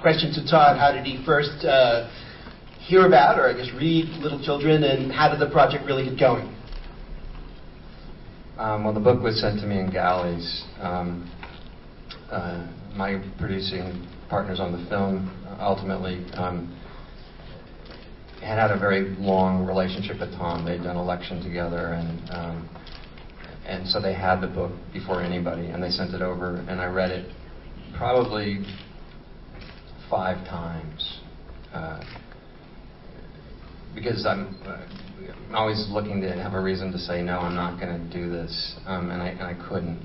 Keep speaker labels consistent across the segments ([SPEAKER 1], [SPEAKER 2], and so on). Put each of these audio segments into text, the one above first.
[SPEAKER 1] question to Todd. How did he first hear about, or I guess read, Little Children, and how did the project really get going?
[SPEAKER 2] Well, the book was sent to me in galleys. My producing partners on the film ultimately had a very long relationship with Tom. They'd done election together, and so they had the book before anybody, and they sent it over, and I read it probably 5 times. Because I'm always looking to have a reason to say, no, I'm not going to do this, and I couldn't.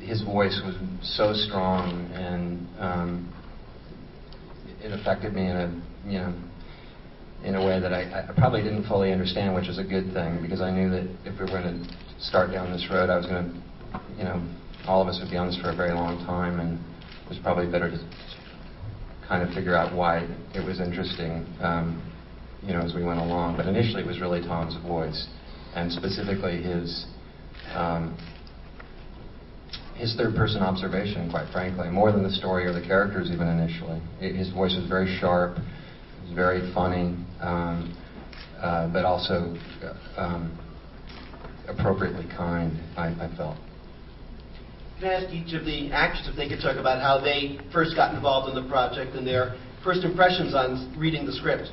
[SPEAKER 2] His voice was so strong, and it affected me in a way that I probably didn't fully understand, which was a good thing, because I knew that if we were going to start down this road, I was going to, all of us would be on this for a very long time, and it was probably better to kind of figure out why it was interesting, as we went along. But initially, it was really Tom's voice, and specifically his third-person observation, quite frankly, more than the story or the characters even initially. His voice was very sharp, it was very funny, but also appropriately kind, I felt.
[SPEAKER 1] Can I ask each of the actors if they could talk about how they first got involved in the project and their first impressions on reading the script?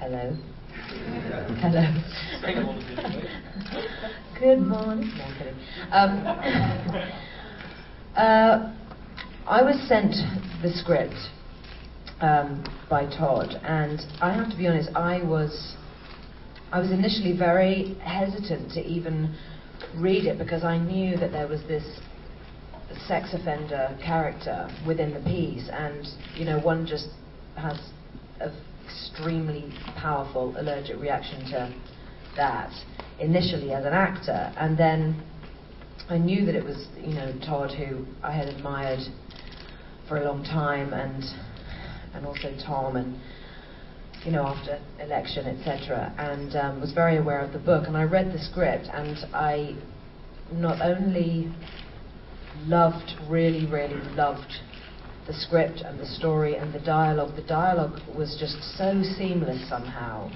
[SPEAKER 3] Hello. Hello. Good morning. No, I'm kidding. I was sent the script by Todd, and I have to be honest, I was initially very hesitant to even read it, because I knew that there was this sex offender character within the piece, and one just has an extremely powerful allergic reaction to that initially as an actor. And then I knew that it was Todd, who I had admired for a long time, and also Tom, and after election, etc., and was very aware of the book. And I read the script, and I not only really loved the script and the story and the dialogue. The dialogue was just so seamless somehow,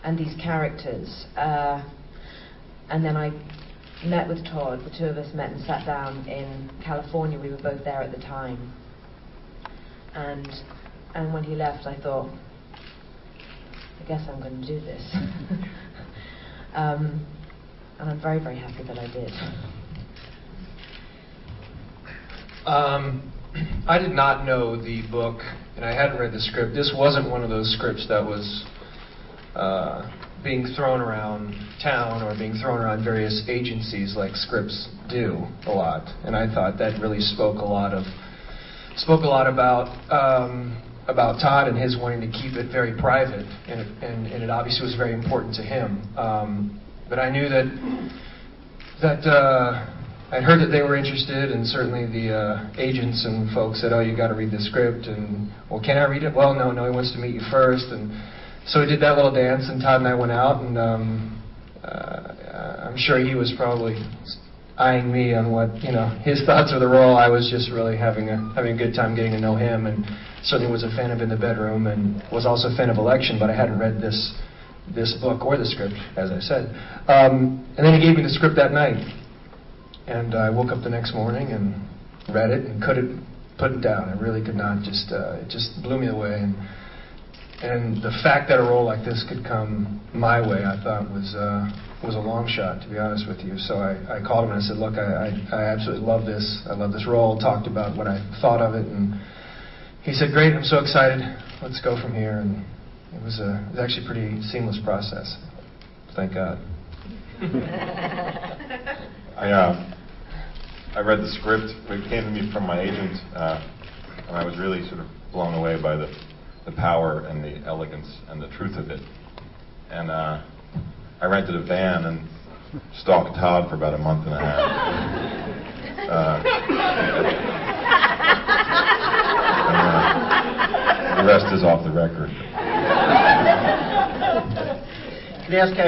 [SPEAKER 3] and these characters. And then I met with Todd. The two of us met and sat down in California. We were both there at the time. And when he left, I thought, I guess I'm going to do this. And I'm very, very happy that I did.
[SPEAKER 4] I did not know the book, and I hadn't read the script. This wasn't one of those scripts that was being thrown around town or being thrown around various agencies like scripts do a lot. And I thought that really spoke a lot about Todd and his wanting to keep it very private, and it obviously was very important to him. But I knew that I'd heard that they were interested, and certainly the agents and folks said, "Oh, you got to read the script." And, "Well, can I read it?" "Well, no, he wants to meet you first." And so we did that little dance, and Todd and I went out, and I'm sure he was probably eyeing me on what his thoughts of the role. I was just really having a good time getting to know him, and certainly was a fan of In the Bedroom, and was also a fan of Election, but I hadn't read this book or the script, as I said. And then he gave me the script that night. And I woke up the next morning and read it and couldn't put it down. I really could not. It just blew me away. And the fact that a role like this could come my way, I thought was a long shot, to be honest with you. So I called him and I said, "Look, I absolutely love this. I love this role." Talked about what I thought of it, and he said, "Great, I'm so excited. Let's go from here." And it was actually a pretty seamless process. Thank God.
[SPEAKER 5] I read the script. It came to me from my agent, and I was really sort of blown away by the power and the elegance and the truth of it. And I rented a van and stalked Todd for about a month and a half. The rest is off the record.
[SPEAKER 1] Can I ask how